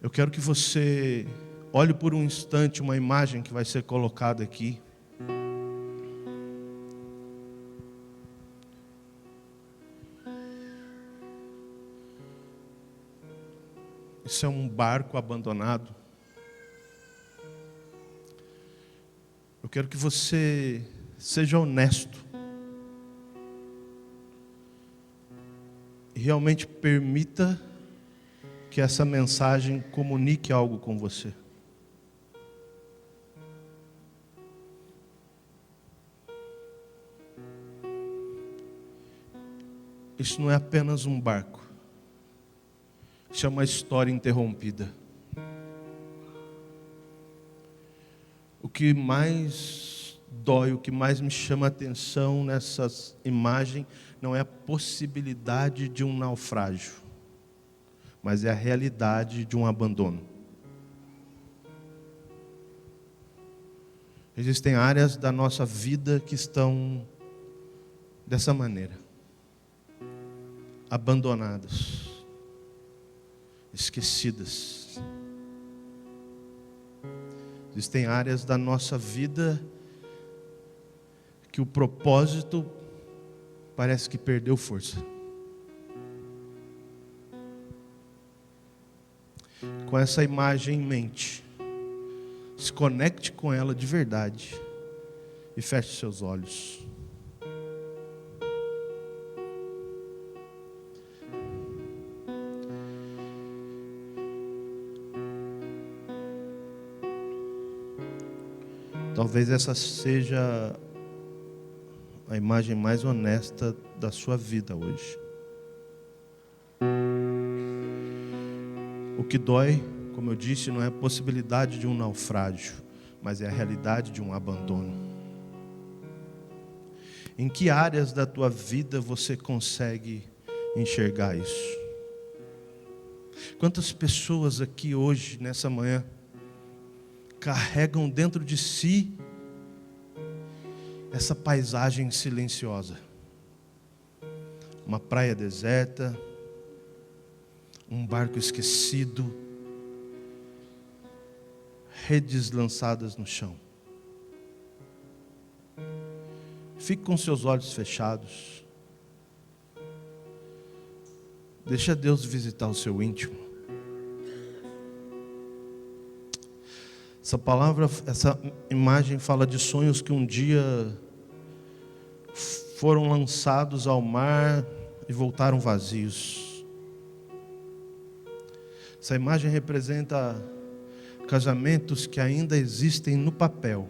Eu quero que você olhe por um instante uma imagem que vai ser colocada aqui. Isso é um barco abandonado. Eu quero que você seja honesto e realmente permita que essa mensagem comunique algo com você. Isso não é apenas um barco. Isso é uma história interrompida. O que mais dói, o que mais me chama a atenção nessa imagem não é a possibilidade de um naufrágio, mas é a realidade de um abandono. Existem áreas da nossa vida que estão dessa maneira, abandonadas, esquecidas. Existem áreas da nossa vida que o propósito parece que perdeu força. Com essa imagem em mente, se conecte com ela de verdade e feche seus olhos. Talvez essa seja a imagem mais honesta da sua vida hoje. O que dói, como eu disse, não é a possibilidade de um naufrágio, mas é a realidade de um abandono. Em que áreas da tua vida você consegue enxergar isso? Quantas pessoas aqui hoje, nessa manhã, carregam dentro de si essa paisagem silenciosa? Uma praia deserta, um barco esquecido, redes lançadas no chão. Fique com seus olhos fechados. Deixa Deus visitar o seu íntimo. Essa imagem fala de sonhos que um dia foram lançados ao mar e voltaram vazios. Essa imagem representa casamentos que ainda existem no papel,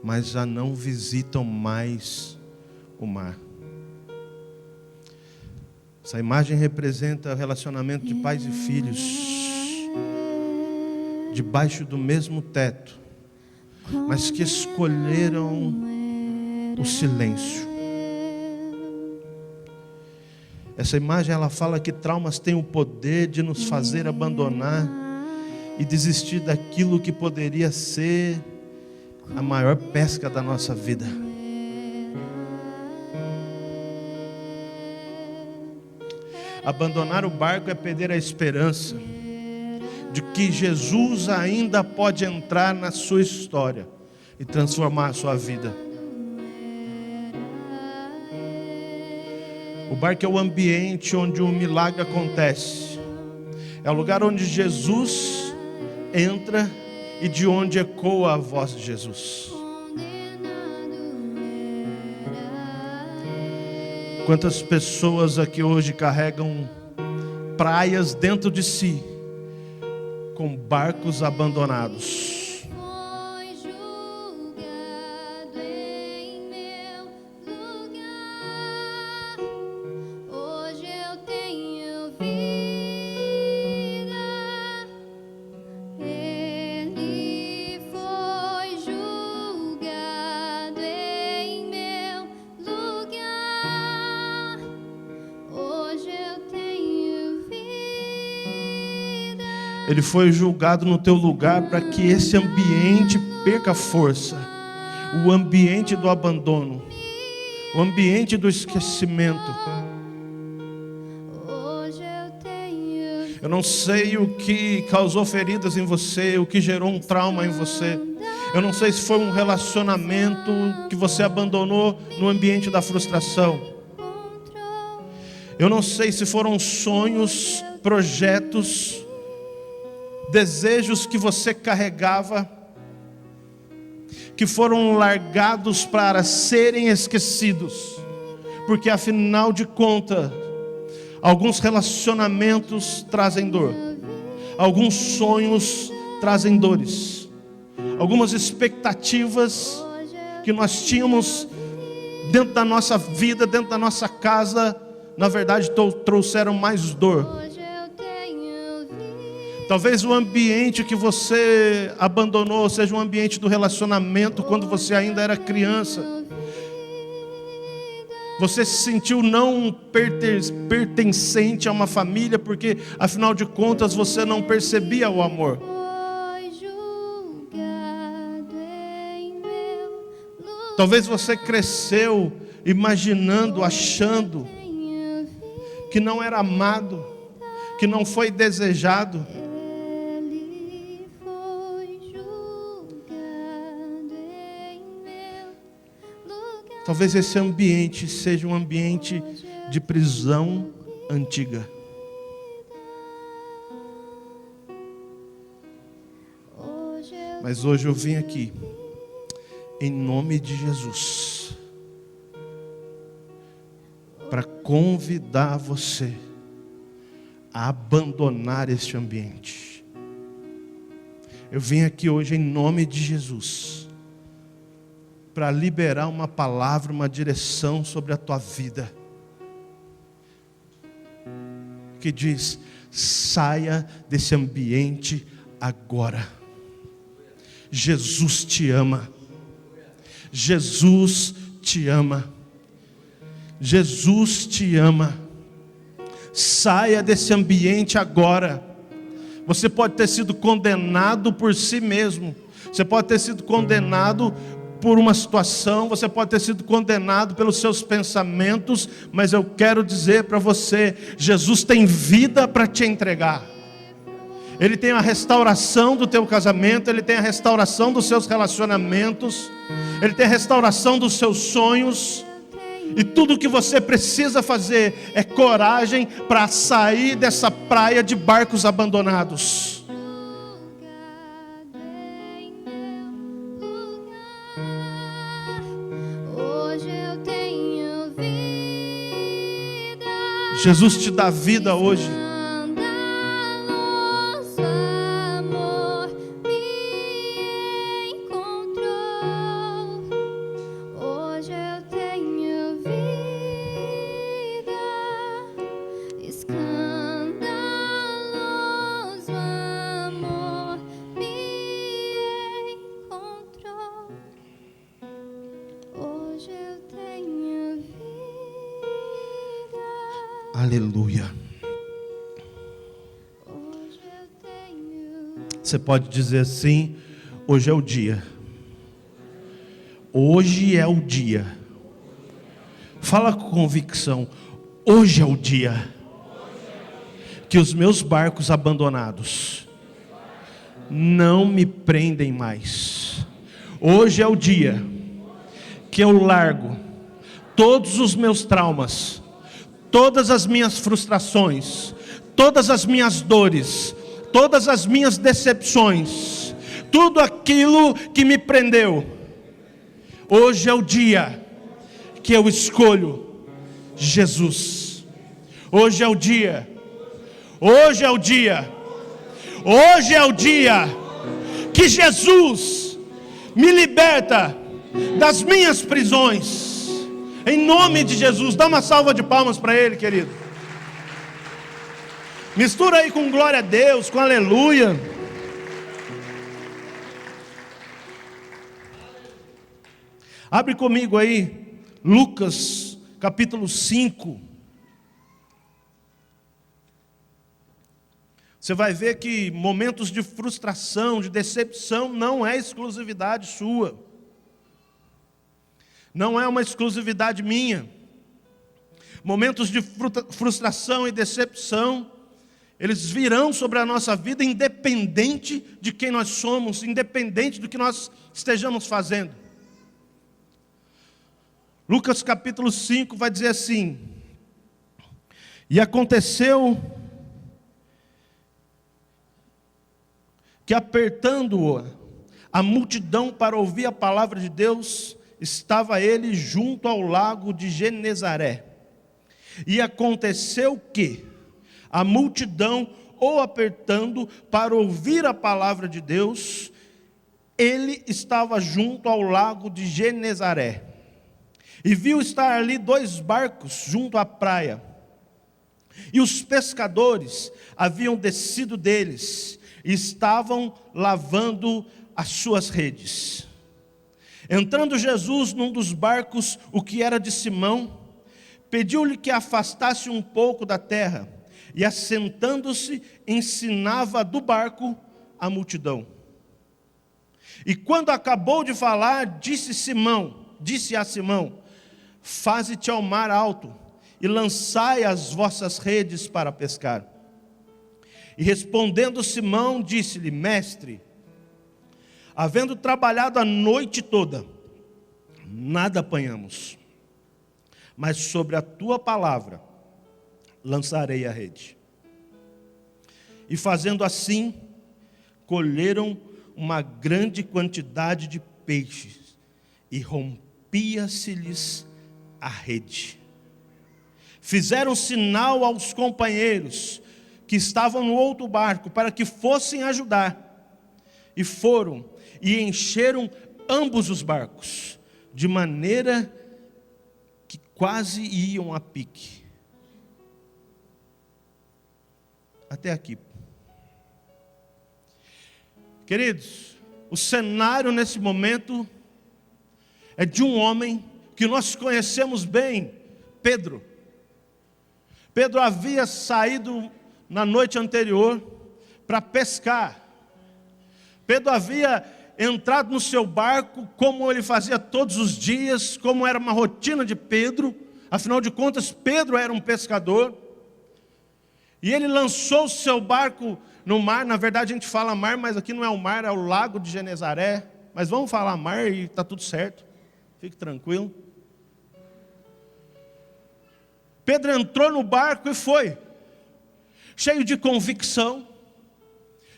mas já não visitam mais o mar. Essa imagem representa o relacionamento de pais e filhos, debaixo do mesmo teto, mas que escolheram o silêncio. Essa imagem ela fala que traumas têm o poder de nos fazer abandonar e desistir daquilo que poderia ser a maior pesca da nossa vida. Abandonar o barco é perder a esperança de que Jesus ainda pode entrar na sua história e transformar a sua vida. O barco é o ambiente onde o milagre acontece. É o lugar onde Jesus entra e de onde ecoa a voz de Jesus. Quantas pessoas aqui hoje carregam praias dentro de si, com barcos abandonados. Ele foi julgado no teu lugar para que esse ambiente perca força. O ambiente do abandono, o ambiente do esquecimento. Eu não sei o que causou feridas em você, o que gerou um trauma em você. Eu não sei se foi um relacionamento que você abandonou no ambiente da frustração. Eu não sei se foram sonhos, projetos, desejos que você carregava, que foram largados para serem esquecidos. Porque afinal de contas, alguns relacionamentos trazem dor. Alguns sonhos trazem dores. Algumas expectativas que nós tínhamos dentro da nossa vida, dentro da nossa casa, na verdade trouxeram mais dor. Talvez o ambiente que você abandonou seja um ambiente do relacionamento quando você ainda era criança. Você se sentiu não pertencente a uma família porque, afinal de contas, você não percebia o amor. Talvez você cresceu imaginando, achando que não era amado, que não foi desejado. Talvez esse ambiente seja um ambiente de prisão antiga. Mas hoje eu vim aqui, em nome de Jesus, para convidar você a abandonar este ambiente. Eu vim aqui hoje em nome de Jesus, para liberar uma palavra, uma direção sobre a tua vida, que diz: saia desse ambiente agora. Jesus te ama. Jesus te ama. Jesus te ama. Saia desse ambiente agora. Você pode ter sido condenado por si mesmo. Você pode ter sido condenado por uma situação, você pode ter sido condenado pelos seus pensamentos, mas eu quero dizer para você, Jesus tem vida para te entregar. Ele tem a restauração do teu casamento, Ele tem a restauração dos seus relacionamentos, Ele tem a restauração dos seus sonhos, e tudo o que você precisa fazer é coragem para sair dessa praia de barcos abandonados. Jesus te dá vida hoje. Hoje eu tenho vida. Escandaloso amor me encontrou. Hoje eu tenho vida. Aleluia. Você pode dizer assim: hoje é o dia. Hoje é o dia. Fala com convicção: hoje é o dia que os meus barcos abandonados não me prendem mais. Hoje é o dia que eu largo todos os meus traumas, todas as minhas frustrações, todas as minhas dores, todas as minhas decepções, tudo aquilo que me prendeu. Hoje é o dia que eu escolho Jesus. Hoje é o dia. Hoje é o dia. Hoje é o dia que Jesus me liberta das minhas prisões. Em nome de Jesus, dá uma salva de palmas para Ele, querido. Mistura aí com glória a Deus, com aleluia. Abre comigo aí, Lucas, capítulo 5. Você vai ver que momentos de frustração, de decepção, não é exclusividade sua. Não é uma exclusividade minha. Momentos de frustração e decepção, eles virão sobre a nossa vida independente de quem nós somos, independente do que nós estejamos fazendo. Lucas capítulo 5 vai dizer assim: e aconteceu que, apertando-o a multidão para ouvir a palavra de Deus, estava ele junto ao lago de Genezaré. E aconteceu que a multidão o apertando para ouvir a palavra de Deus, ele estava junto ao lago de Genezaré. E viu estar ali 2 barcos junto à praia. E os pescadores haviam descido deles e estavam lavando as suas redes. Entrando Jesus num dos barcos, o que era de Simão, pediu-lhe que afastasse um pouco da terra, e assentando-se, ensinava do barco a multidão. E quando acabou de falar, disse a Simão: faze-te ao mar alto, e lançai as vossas redes para pescar. E respondendo Simão, disse-lhe: mestre, havendo trabalhado a noite toda, nada apanhamos, mas sobre a tua palavra lançarei a rede. E fazendo assim, colheram uma grande quantidade de peixes, e rompia-se-lhes a rede. Fizeram sinal aos companheiros que estavam no outro barco, para que fossem ajudar. E foram e encheram ambos os barcos, de maneira que quase iam a pique. Até aqui. Queridos, o cenário nesse momento é de um homem que nós conhecemos bem, Pedro. Pedro havia saído na noite anterior para pescar. Pedro havia entrado no seu barco, como ele fazia todos os dias, como era uma rotina de Pedro. Afinal de contas, Pedro era um pescador. E ele lançou o seu barco no mar. Na verdade a gente fala mar, mas aqui não é o mar, é o lago de Genezaré. Mas vamos falar mar e está tudo certo. Fique tranquilo. Pedro entrou no barco e foi, cheio de convicção,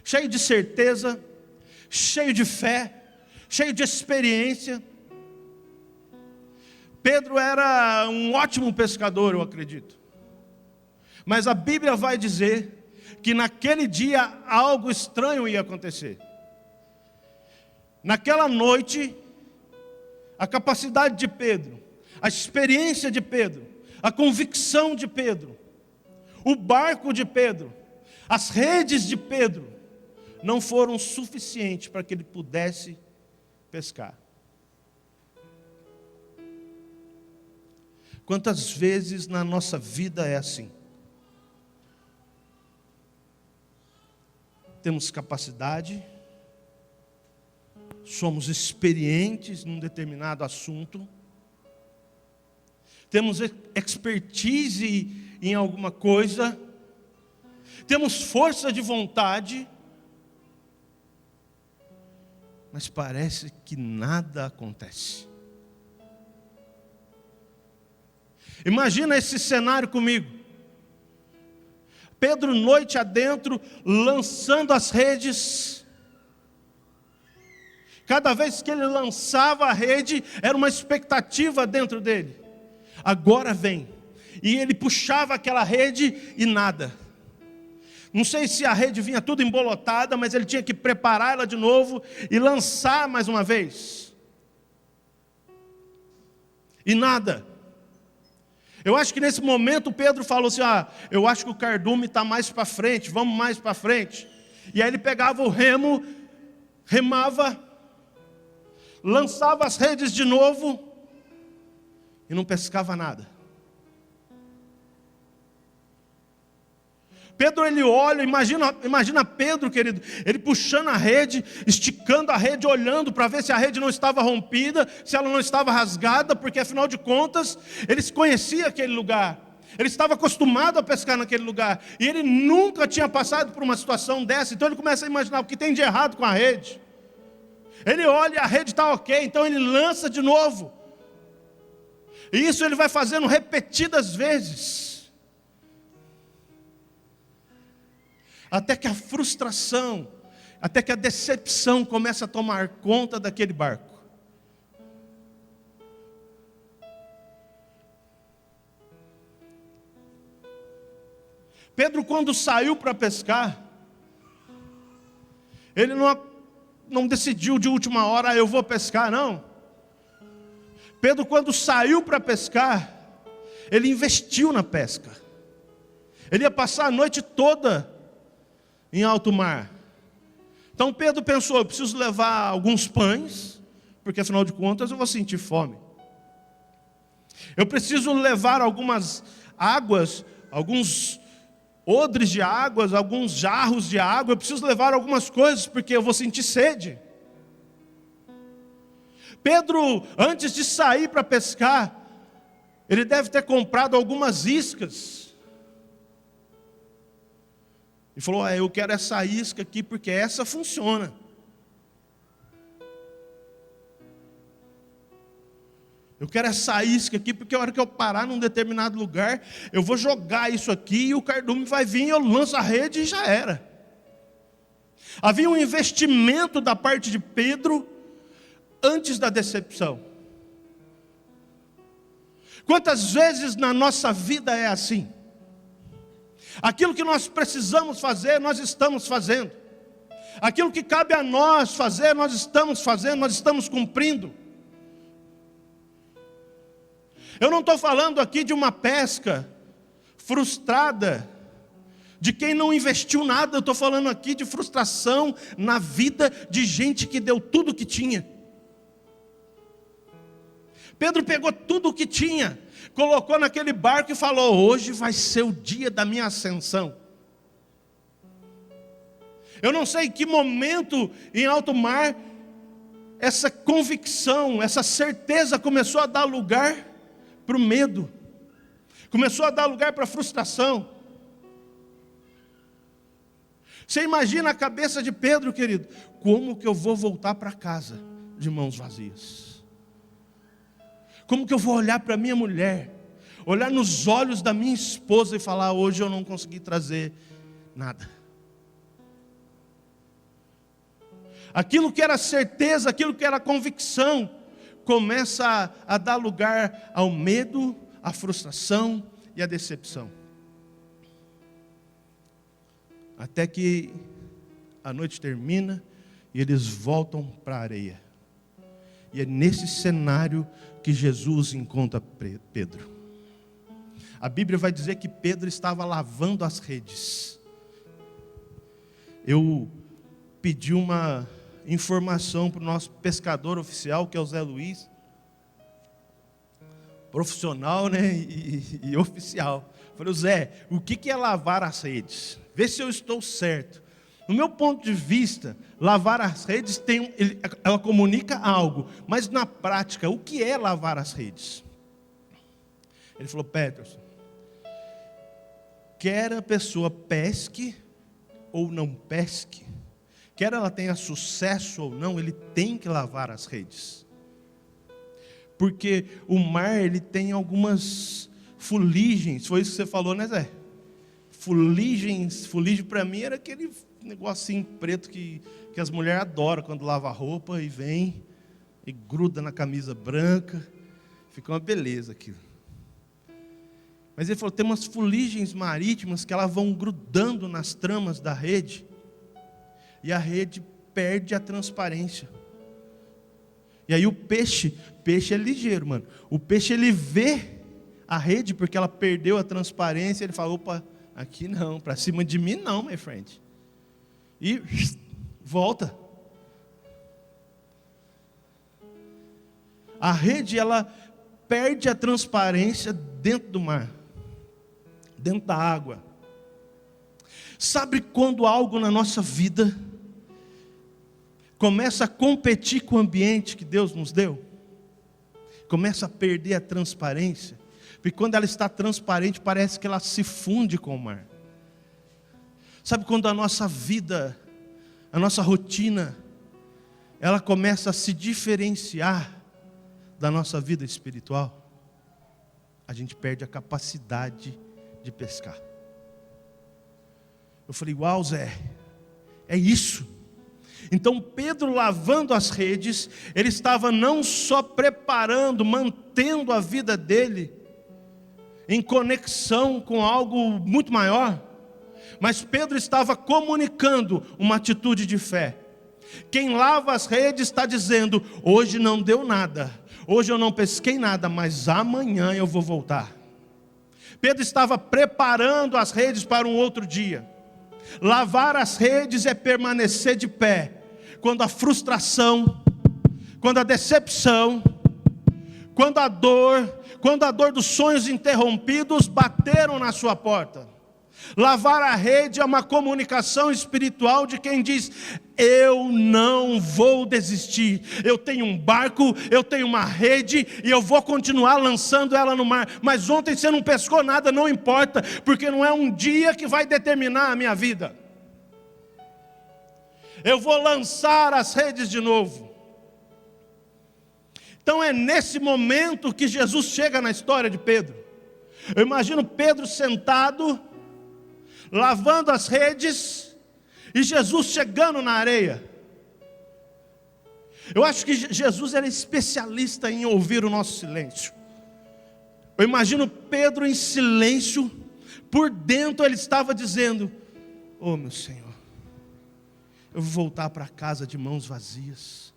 cheio de certeza, cheio de fé, cheio de experiência. Pedro era um ótimo pescador, eu acredito. Mas a Bíblia vai dizer que naquele dia algo estranho ia acontecer. Naquela noite, a capacidade de Pedro, a experiência de Pedro, a convicção de Pedro, o barco de Pedro, as redes de Pedro, não foram suficientes para que ele pudesse pescar. Quantas vezes na nossa vida é assim? Temos capacidade, somos experientes num determinado assunto, temos expertise em alguma coisa, temos força de vontade, mas parece que nada acontece. Imagina esse cenário comigo. Pedro, noite adentro, lançando as redes. Cada vez que ele lançava a rede, era uma expectativa dentro dele. Agora vem. E ele puxava aquela rede e nada. Não sei se a rede vinha tudo embolotada, mas ele tinha que preparar ela de novo e lançar mais uma vez. E nada. Eu acho que nesse momento Pedro falou assim: eu acho que o cardume está mais para frente, vamos mais para frente. E aí ele pegava o remo, remava, lançava as redes de novo e não pescava nada. Pedro, ele olha, imagina Pedro, querido, ele puxando a rede, esticando a rede, olhando para ver se a rede não estava rompida, se ela não estava rasgada, porque afinal de contas, eles conheciam aquele lugar. Ele estava acostumado a pescar naquele lugar. E ele nunca tinha passado por uma situação dessa. Então ele começa a imaginar o que tem de errado com a rede. Ele olha, a rede está ok, então ele lança de novo. E isso ele vai fazendo repetidas vezes. Até que a frustração, até que a decepção começa a tomar conta daquele barco. Pedro, quando saiu para pescar, ele não decidiu de última hora, eu vou pescar, não. Pedro, quando saiu para pescar, ele investiu na pesca. Ele ia passar a noite toda em alto mar. Então Pedro pensou, eu preciso levar alguns pães, porque afinal de contas eu vou sentir fome. Eu preciso levar algumas águas, alguns odres de águas, alguns jarros de água. Eu preciso levar algumas coisas, porque eu vou sentir sede. Pedro, antes de sair para pescar, ele deve ter comprado algumas iscas. E falou, eu quero essa isca aqui, porque essa funciona. Eu quero essa isca aqui, porque a hora que eu parar num determinado lugar, eu vou jogar isso aqui, e o cardume vai vir, eu lanço a rede e já era. Havia um investimento da parte de Pedro, antes da decepção. Quantas vezes na nossa vida é assim? Aquilo que nós precisamos fazer, nós estamos fazendo. Aquilo que cabe a nós fazer, nós estamos fazendo, nós estamos cumprindo. Eu não estou falando aqui de uma pesca frustrada, de quem não investiu nada. Eu estou falando aqui de frustração na vida de gente que deu tudo o que tinha. Pedro pegou tudo o que tinha, colocou naquele barco e falou, hoje vai ser o dia da minha ascensão. Eu não sei em que momento em alto mar, essa convicção, essa certeza começou a dar lugar para o medo, começou a dar lugar para a frustração. Você imagina a cabeça de Pedro, querido, como que eu vou voltar para casa de mãos vazias? Como que eu vou olhar para minha mulher, olhar nos olhos da minha esposa e falar, hoje eu não consegui trazer nada? Aquilo que era certeza, aquilo que era convicção, começa a dar lugar ao medo, à frustração e à decepção. Até que a noite termina e eles voltam para a areia. E é nesse cenário que Jesus encontra Pedro. A Bíblia vai dizer que Pedro estava lavando as redes. Eu pedi uma informação para o nosso pescador oficial, que é o Zé Luiz. Profissional, né? E oficial. Falei, Zé, o que é lavar as redes? Vê se eu estou certo. No meu ponto de vista, lavar as redes ela comunica algo, mas na prática, o que é lavar as redes? Ele falou, Peterson, quer a pessoa pesque ou não pesque, quer ela tenha sucesso ou não, ele tem que lavar as redes. Porque o mar, ele tem algumas fuligens, foi isso que você falou, né, Zé? Fuligem para mim era aquele negocinho preto que as mulheres adoram quando lava a roupa e vem e gruda na camisa branca, fica uma beleza aquilo. Mas ele falou, tem umas fuligens marítimas que elas vão grudando nas tramas da rede e a rede perde a transparência. E aí o peixe é ligeiro, mano. O peixe, ele vê a rede porque ela perdeu a transparência, ele fala, opa, aqui não, para cima de mim não, my friend. E volta. A rede, ela perde a transparência dentro do mar, dentro da água. Sabe quando algo na nossa vida começa a competir com o ambiente que Deus nos deu? Começa a perder a transparência. Porque quando ela está transparente, parece que ela se funde com o mar. Sabe quando a nossa vida, a nossa rotina, ela começa a se diferenciar da nossa vida espiritual? A gente perde a capacidade de pescar. Eu falei, uau, Zé, é isso. Então Pedro, lavando as redes, ele estava não só preparando, mantendo a vida dele em conexão com algo muito maior, mas Pedro estava comunicando uma atitude de fé. Quem lava as redes está dizendo, hoje não deu nada, hoje eu não pesquei nada, mas amanhã eu vou voltar. Pedro estava preparando as redes para um outro dia. Lavar as redes é permanecer de pé quando a frustração, quando a decepção, quando a dor dos sonhos interrompidos bateram na sua porta. Lavar a rede é uma comunicação espiritual de quem diz, eu não vou desistir, eu tenho um barco, eu tenho uma rede e eu vou continuar lançando ela no mar, mas ontem você não pescou nada, não importa, porque não é um dia que vai determinar a minha vida. Eu vou lançar as redes de novo. Então é nesse momento que Jesus chega na história de Pedro. Eu imagino Pedro sentado, lavando as redes, e Jesus chegando na areia. Eu acho que Jesus era especialista em ouvir o nosso silêncio. Eu imagino Pedro em silêncio, por dentro ele estava dizendo, oh meu Senhor, eu vou voltar para casa de mãos vazias.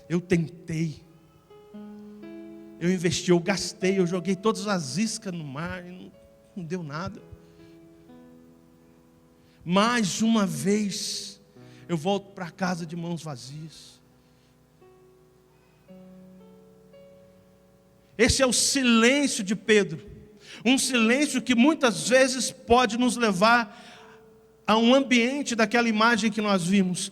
Eu tentei, eu investi, eu gastei, eu joguei todas as iscas no mar e não deu nada. Mais uma vez, eu volto para casa de mãos vazias. Esse é o silêncio de Pedro. Um silêncio que muitas vezes pode nos levar a um ambiente daquela imagem que nós vimos.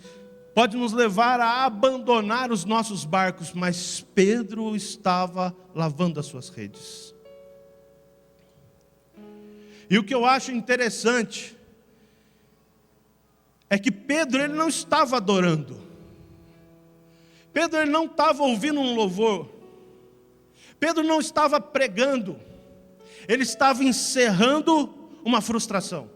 Pode nos levar a abandonar os nossos barcos. Mas Pedro estava lavando as suas redes. E o que eu acho interessante é que Pedro ele não estava adorando. Pedro ele não estava ouvindo um louvor. Pedro não estava pregando. Ele estava encerrando uma frustração.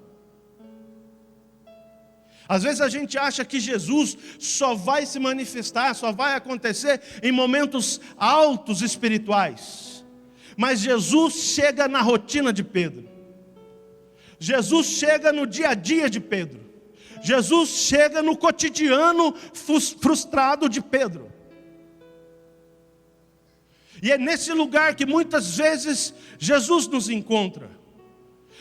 Às vezes a gente acha que Jesus só vai se manifestar, só vai acontecer em momentos altos espirituais. Mas Jesus chega na rotina de Pedro. Jesus chega no dia a dia de Pedro. Jesus chega no cotidiano frustrado de Pedro. E é nesse lugar que muitas vezes Jesus nos encontra.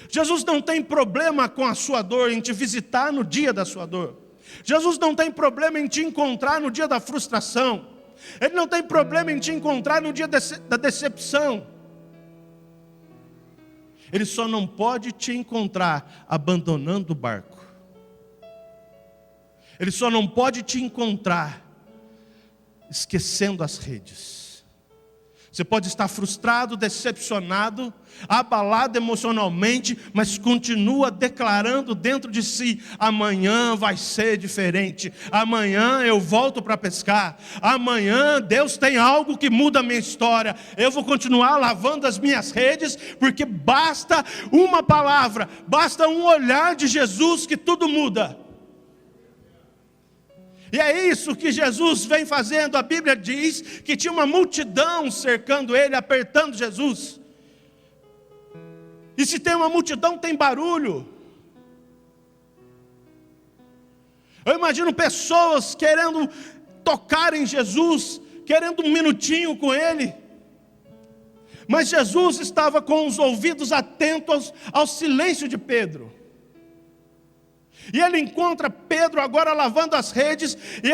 Jesus não tem problema com a sua dor, em te visitar no dia da sua dor. Jesus não tem problema em te encontrar no dia da frustração. Ele não tem problema em te encontrar no dia da decepção. Ele só não pode te encontrar abandonando o barco. Ele só não pode te encontrar esquecendo as redes. Você pode estar frustrado, decepcionado, abalado emocionalmente, mas continua declarando dentro de si, amanhã vai ser diferente, amanhã eu volto para pescar, amanhã Deus tem algo que muda a minha história, eu vou continuar lavando as minhas redes, porque basta uma palavra, basta um olhar de Jesus que tudo muda. E é isso que Jesus vem fazendo. A Bíblia diz que tinha uma multidão cercando ele, apertando Jesus. E se tem uma multidão, tem barulho. Eu imagino pessoas querendo tocar em Jesus, querendo um minutinho com ele. Mas Jesus estava com os ouvidos atentos ao silêncio de Pedro. E ele encontra Pedro agora lavando as redes, e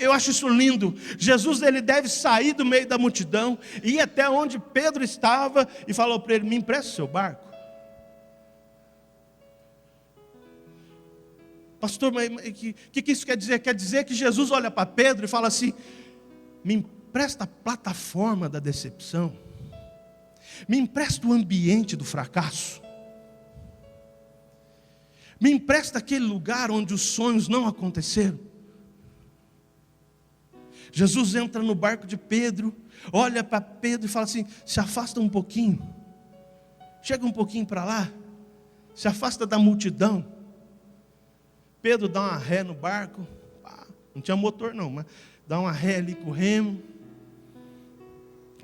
eu acho isso lindo. Jesus ele deve sair do meio da multidão, ir até onde Pedro estava, e falou para ele, me empresta o seu barco. Pastor, mas o que isso quer dizer? Quer dizer que Jesus olha para Pedro e fala assim, me empresta a plataforma da decepção. Me empresta o ambiente do fracasso. Me empresta aquele lugar onde os sonhos não aconteceram. Jesus entra no barco de Pedro, olha para Pedro e fala assim: se afasta um pouquinho, chega um pouquinho para lá, se afasta da multidão. Pedro dá uma ré no barco, não tinha motor não, mas dá uma ré ali com o remo,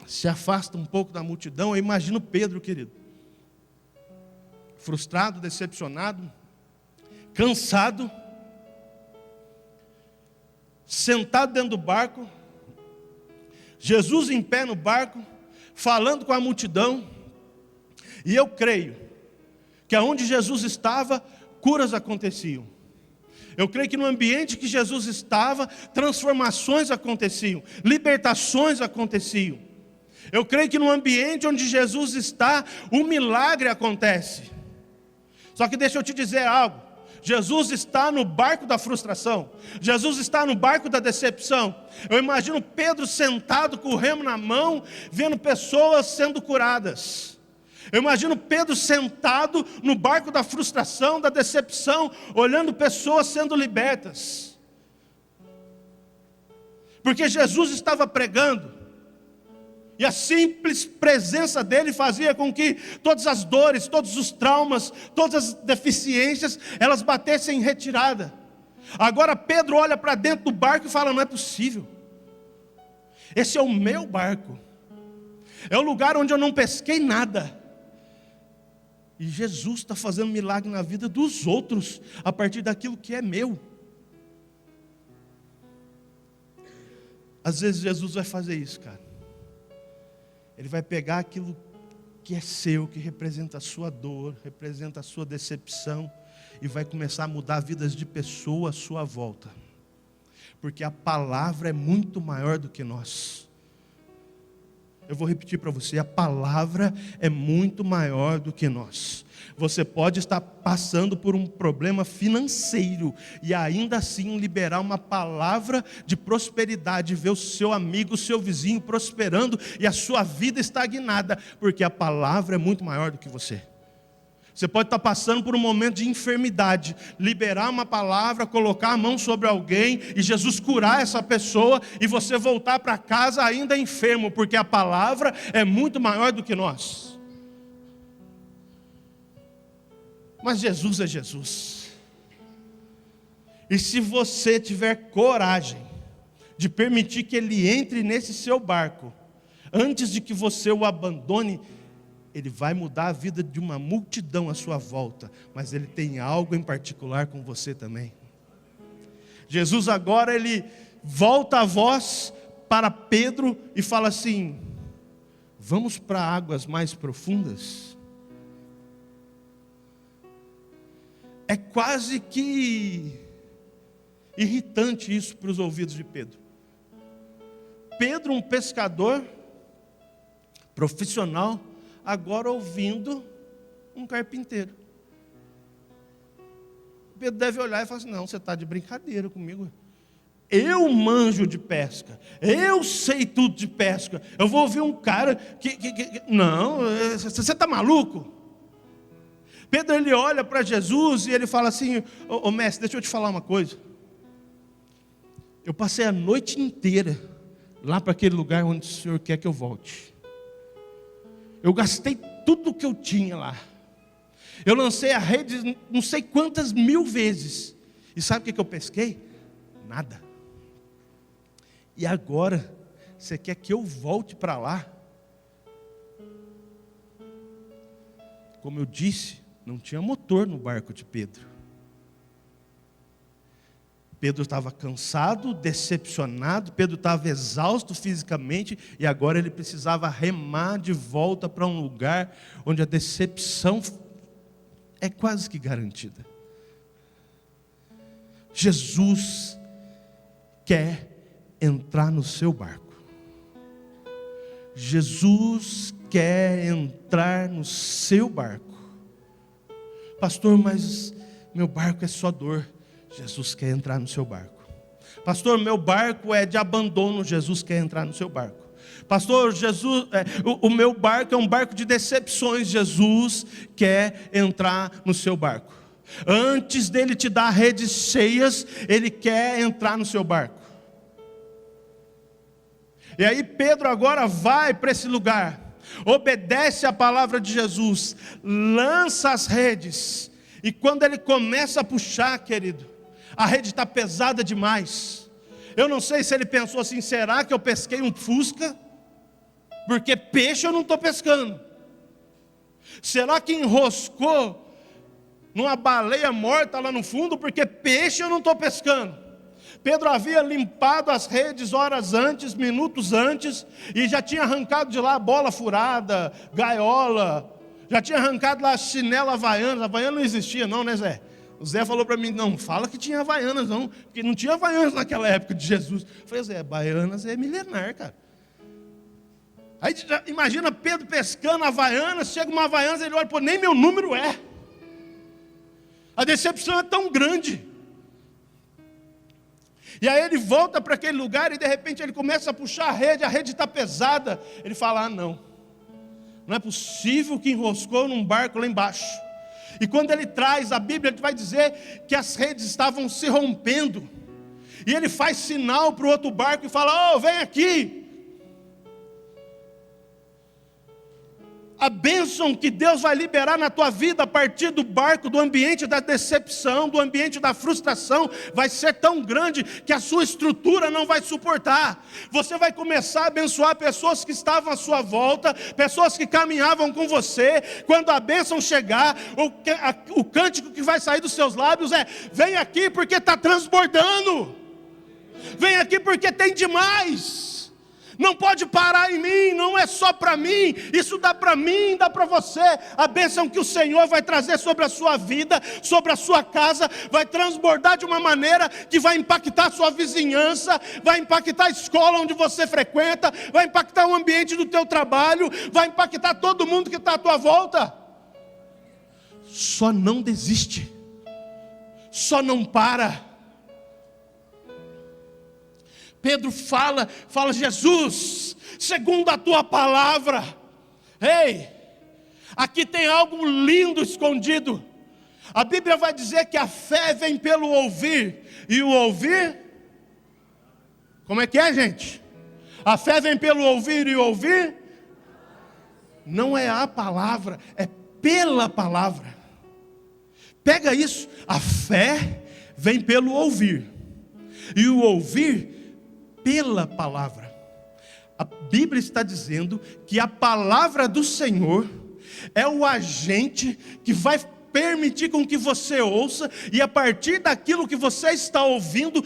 se afasta um pouco da multidão. Eu imagino Pedro, querido, frustrado, decepcionado, cansado, sentado dentro do barco, Jesus em pé no barco, falando com a multidão. E eu creio que aonde Jesus estava, curas aconteciam. Eu creio que no ambiente que Jesus estava, transformações aconteciam, libertações aconteciam. Eu creio que no ambiente onde Jesus está, um milagre acontece. Só que deixa eu te dizer algo. Jesus está no barco da frustração. Jesus está no barco da decepção. Eu imagino Pedro sentado com o remo na mão, vendo pessoas sendo curadas. Eu imagino Pedro sentado no barco da frustração, da decepção, olhando pessoas sendo libertas. Porque Jesus estava pregando. E a simples presença dele fazia com que todas as dores, todos os traumas, todas as deficiências, elas batessem em retirada. Agora Pedro olha para dentro do barco e fala: não é possível. Esse é o meu barco. É o lugar onde eu não pesquei nada. E Jesus está fazendo milagre na vida dos outros, a partir daquilo que é meu. Às vezes Jesus vai fazer isso, cara. Ele vai pegar aquilo que é seu, que representa a sua dor, representa a sua decepção, e vai começar a mudar vidas de pessoas à sua volta. Porque a palavra é muito maior do que nós. Eu vou repetir para você: a palavra é muito maior do que nós. Você pode estar passando por um problema financeiro e ainda assim liberar uma palavra de prosperidade, ver o seu amigo, o seu vizinho prosperando e a sua vida estagnada, porque a palavra é muito maior do que você. Você pode estar passando por um momento de enfermidade, liberar uma palavra, colocar a mão sobre alguém e Jesus curar essa pessoa e você voltar para casa ainda enfermo, porque a palavra é muito maior do que nós. Mas Jesus é Jesus. E se você tiver coragem de permitir que Ele entre nesse seu barco, antes de que você o abandone, Ele vai mudar a vida de uma multidão à sua volta, mas Ele tem algo em particular com você também. Jesus agora, Ele volta a voz para Pedro e fala assim: vamos para águas mais profundas? É quase que irritante isso para os ouvidos de Pedro. Pedro, um pescador profissional, agora ouvindo um carpinteiro. Pedro deve olhar e falar assim: não, você está de brincadeira comigo. Eu manjo de pesca, eu sei tudo de pesca. Eu vou ouvir um cara que não, você está maluco? Pedro, ele olha para Jesus e ele fala assim: ô mestre, deixa eu te falar uma coisa. Eu passei a noite inteira lá para aquele lugar onde o Senhor quer que eu volte. Eu gastei tudo que eu tinha lá. Eu lancei a rede não sei quantas mil vezes. E sabe o que eu pesquei? Nada. E agora, você quer que eu volte para lá? Como eu disse, não tinha motor no barco de Pedro. Pedro estava cansado, decepcionado, Pedro estava exausto fisicamente, e agora ele precisava remar de volta para um lugar onde a decepção é quase que garantida. Jesus quer entrar no seu barco. Jesus quer entrar no seu barco. Pastor, mas meu barco é só dor. Jesus quer entrar no seu barco. Pastor, meu barco é de abandono. Jesus quer entrar no seu barco. Pastor, Jesus, o meu barco é um barco de decepções. Jesus quer entrar no seu barco. Antes dele te dar redes cheias, ele quer entrar no seu barco. E aí Pedro agora vai para esse lugar, obedece a palavra de Jesus, lança as redes, e quando ele começa a puxar, querido, a rede está pesada demais. Eu não sei se ele pensou assim: será que eu pesquei um fusca? Porque peixe eu não estou pescando. Será que enroscou numa baleia morta lá no fundo? Porque peixe eu não estou pescando. Pedro havia limpado as redes horas antes, minutos antes, e já tinha arrancado de lá bola furada, gaiola, já tinha arrancado lá chinela havaiana. Havaiana não existia não, né, Zé? O Zé falou para mim: não fala que tinha havaianas não, porque não tinha havaianas naquela época de Jesus. Eu falei: Zé, havaianas é milenar, cara. Aí imagina Pedro pescando havaianas, chega uma havaianas, ele olha: pô, nem meu número é. A decepção é tão grande. E aí ele volta para aquele lugar e de repente ele começa a puxar a rede está pesada. Ele fala: ah, não é possível que enroscou num barco lá embaixo. E quando ele traz, a Bíblia vai dizer que as redes estavam se rompendo. E ele faz sinal para o outro barco e fala: vem aqui. A bênção que Deus vai liberar na tua vida a partir do barco, do ambiente da decepção, do ambiente da frustração, vai ser tão grande que a sua estrutura não vai suportar. Você vai começar a abençoar pessoas que estavam à sua volta, pessoas que caminhavam com você. Quando a bênção chegar, o cântico que vai sair dos seus lábios é: vem aqui porque está transbordando, vem aqui porque tem demais. Não pode parar em mim, não é só para mim, isso dá para mim, dá para você. A bênção que o Senhor vai trazer sobre a sua vida, sobre a sua casa, vai transbordar de uma maneira que vai impactar a sua vizinhança, vai impactar a escola onde você frequenta, vai impactar o ambiente do teu trabalho, vai impactar todo mundo que está à tua volta. Só não desiste, só não para. Pedro fala: Jesus, segundo a tua palavra, ei, aqui tem algo lindo escondido. A Bíblia vai dizer que a fé vem pelo ouvir, e o ouvir, como é que é, gente? A fé vem pelo ouvir, e o ouvir não é a palavra, é pela palavra. Pega isso, a fé vem pelo ouvir, e o ouvir pela palavra. A Bíblia está dizendo que a palavra do Senhor é o agente que vai permitir com que você ouça, e a partir daquilo que você está ouvindo,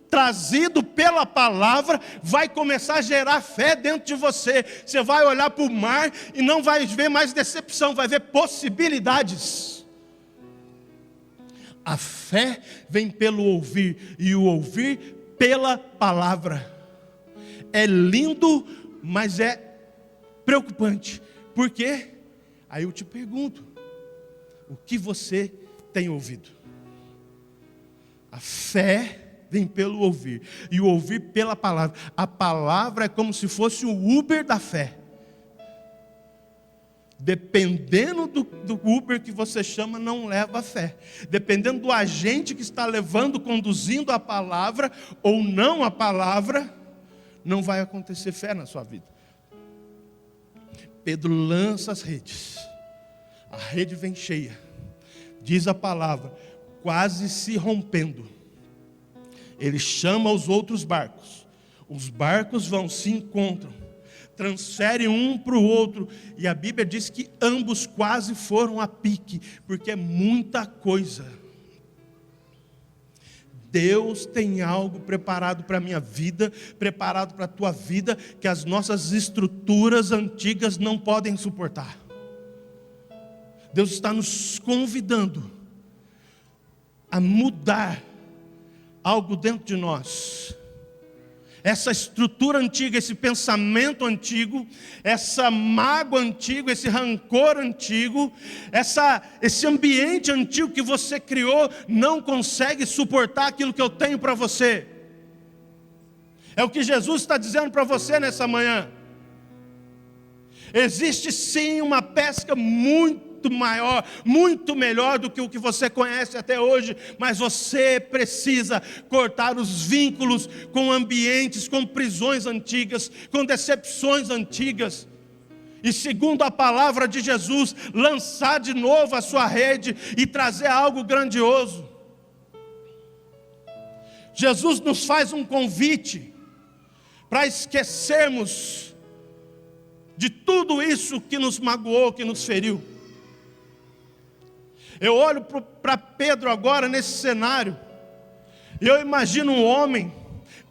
trazido pela palavra, vai começar a gerar fé dentro de você. Você vai olhar para o mar e não vai ver mais decepção, vai ver possibilidades. A fé vem pelo ouvir, e o ouvir pela palavra. É lindo, mas é preocupante. Por quê? Aí eu te pergunto: o que você tem ouvido? A fé vem pelo ouvir, e o ouvir pela palavra. A palavra é como se fosse o Uber da fé. Dependendo do Uber que você chama, não leva a fé. Dependendo do agente que está levando, conduzindo a palavra ou não a palavra, não vai acontecer fé na sua vida. Pedro lança as redes, a rede vem cheia, diz a palavra, quase se rompendo. Ele chama os outros barcos, os barcos vão, se encontram, transferem um para o outro, e a Bíblia diz que ambos quase foram a pique, porque é muita coisa. Deus tem algo preparado para a minha vida, preparado para a tua vida, que as nossas estruturas antigas não podem suportar. Deus está nos convidando a mudar algo dentro de nós. Essa estrutura antiga, esse pensamento antigo, essa mágoa antiga, esse rancor antigo, esse ambiente antigo que você criou, não consegue suportar aquilo que eu tenho para você. É o que Jesus está dizendo para você nessa manhã. Existe sim uma pesca muito maior, muito melhor do que o que você conhece até hoje, mas você precisa cortar os vínculos com ambientes, com prisões antigas, com decepções antigas. E segundo a palavra de Jesus, lançar de novo a sua rede e trazer algo grandioso. Jesus nos faz um convite para esquecermos de tudo isso que nos magoou, que nos feriu. Eu olho para Pedro agora nesse cenário, e eu imagino um homem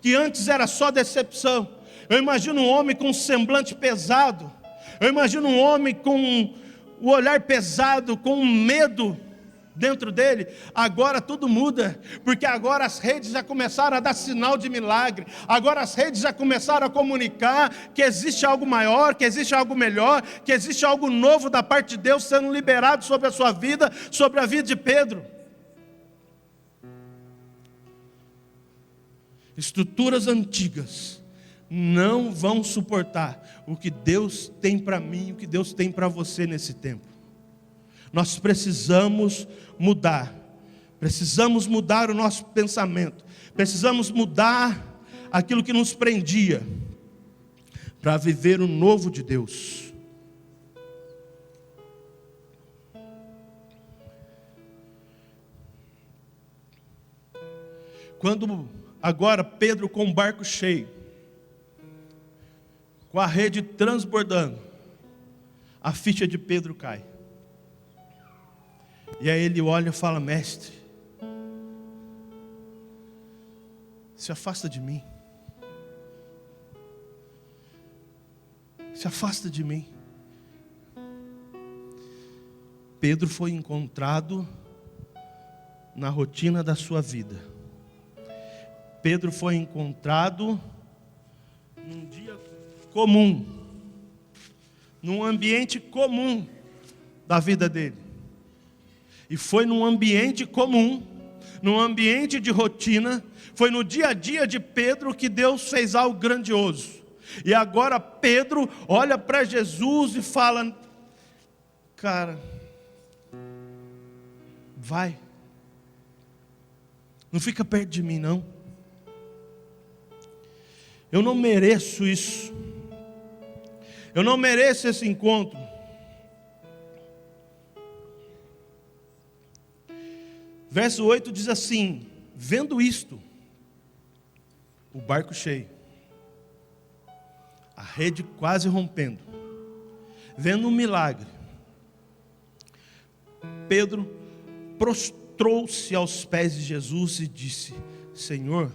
que antes era só decepção. Eu imagino um homem com um semblante pesado. Eu imagino um homem com o olhar pesado, com um medo dentro dele. Agora tudo muda, porque agora as redes já começaram a dar sinal de milagre. Agora as redes já começaram a comunicar que existe algo maior, que existe algo melhor, que existe algo novo da parte de Deus sendo liberado sobre a sua vida, sobre a vida de Pedro. Estruturas antigas não vão suportar o que Deus tem para mim, o que Deus tem para você nesse tempo. Nós precisamos mudar o nosso pensamento, precisamos mudar aquilo que nos prendia, para viver o novo de Deus. Quando agora Pedro com o barco cheio, com a rede transbordando, a ficha de Pedro cai. E aí ele olha e fala: mestre, se afasta de mim. Se afasta de mim. Pedro foi encontrado na rotina da sua vida. Pedro foi encontrado num dia comum, num ambiente comum da vida dele. E foi num ambiente comum, num ambiente de rotina, foi no dia a dia de Pedro que Deus fez algo grandioso. E agora Pedro olha para Jesus e fala: cara, vai, não fica perto de mim não. Eu não mereço isso. Eu não mereço esse encontro. Verso 8 diz assim: vendo isto, o barco cheio, a rede quase rompendo, vendo um milagre, Pedro prostrou-se aos pés de Jesus e disse: Senhor,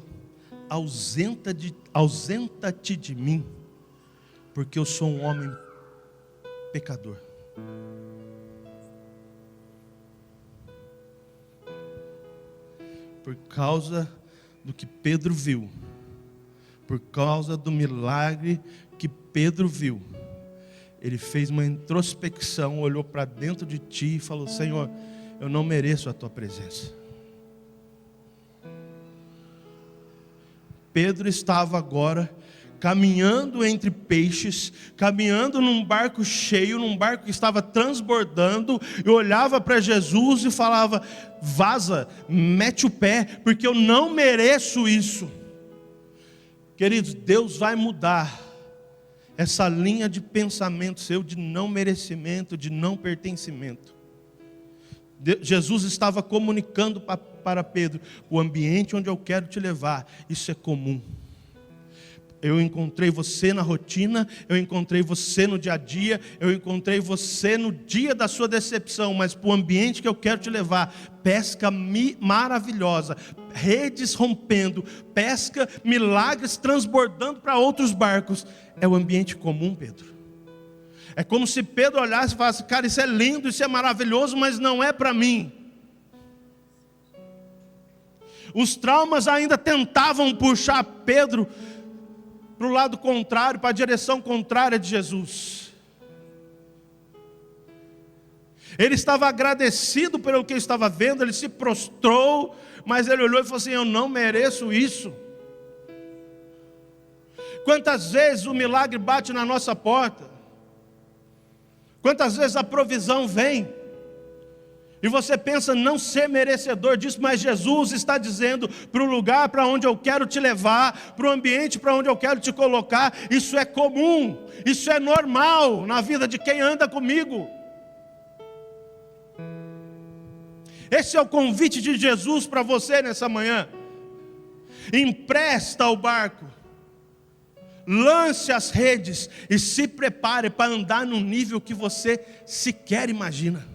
ausenta-te de mim, porque eu sou um homem pecador. Por causa do que Pedro viu, por causa do milagre que Pedro viu, ele fez uma introspecção, olhou para dentro de ti e falou: Senhor, eu não mereço a tua presença. Pedro estava agora caminhando entre peixes, caminhando num barco cheio, num barco que estava transbordando, e olhava para Jesus e falava: vaza, mete o pé, porque eu não mereço isso. Queridos, Deus vai mudar essa linha de pensamento seu de não merecimento, de não pertencimento. Jesus estava comunicando para Pedro: o ambiente onde eu quero te levar, isso é comum. Eu encontrei você na rotina, eu encontrei você no dia a dia, eu encontrei você no dia da sua decepção, mas para o ambiente que eu quero te levar, pesca maravilhosa, redes rompendo, pesca, milagres transbordando para outros barcos, é o ambiente comum, Pedro. É como se Pedro olhasse e falasse: cara, isso é lindo, isso é maravilhoso, mas não é para mim. Os traumas ainda tentavam puxar Pedro para o lado contrário, para a direção contrária de Jesus. Ele estava agradecido pelo que ele estava vendo, ele se prostrou, mas ele olhou e falou assim: eu não mereço isso. Quantas vezes o milagre bate na nossa porta, Quantas vezes a provisão vem e você pensa não ser merecedor disso, mas Jesus está dizendo: para o lugar para onde eu quero te levar, para o ambiente para onde eu quero te colocar, isso é comum, isso é normal na vida de quem anda comigo. Esse é o convite de Jesus para você nessa manhã. Empresta o barco, lance as redes e se prepare para andar num nível que você sequer imagina.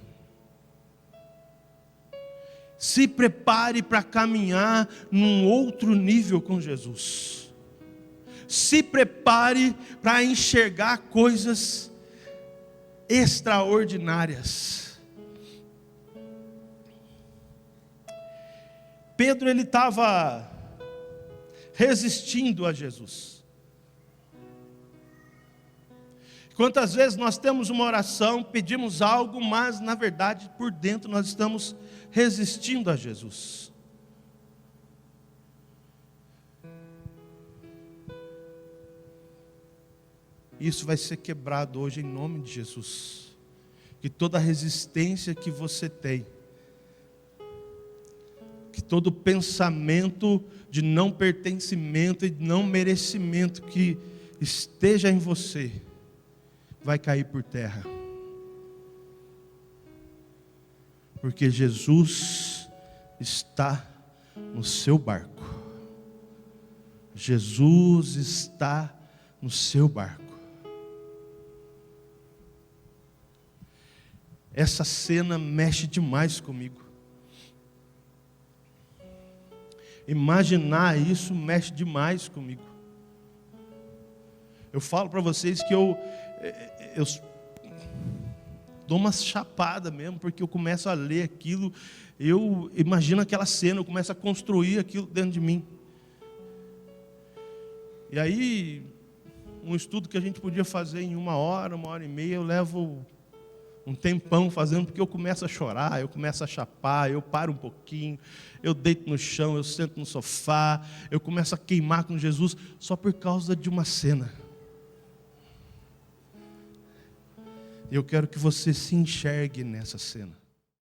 Se prepare para caminhar num outro nível com Jesus. Se prepare para enxergar coisas extraordinárias. Pedro, ele estava resistindo a Jesus. Quantas vezes nós temos uma oração, pedimos algo, mas na verdade por dentro nós estamos resistindo a Jesus. Isso vai ser quebrado hoje em nome de Jesus. Que toda resistência que você tem, que todo pensamento de não pertencimento e não merecimento que esteja em você, vai cair por terra. Porque Jesus está no seu barco. Jesus está no seu barco. Essa cena mexe demais comigo. Imaginar isso mexe demais comigo. Eu falo para vocês que eu dou uma chapada mesmo, porque eu começo a ler aquilo, eu imagino aquela cena, eu começo a construir aquilo dentro de mim. E aí, um estudo que a gente podia fazer em 1 hora, 1h30, eu levo um tempão fazendo, porque eu começo a chorar, eu começo a chapar, eu paro um pouquinho, eu deito no chão, eu sento no sofá, eu começo a queimar com Jesus, só por causa de uma cena. Eu quero que você se enxergue nessa cena.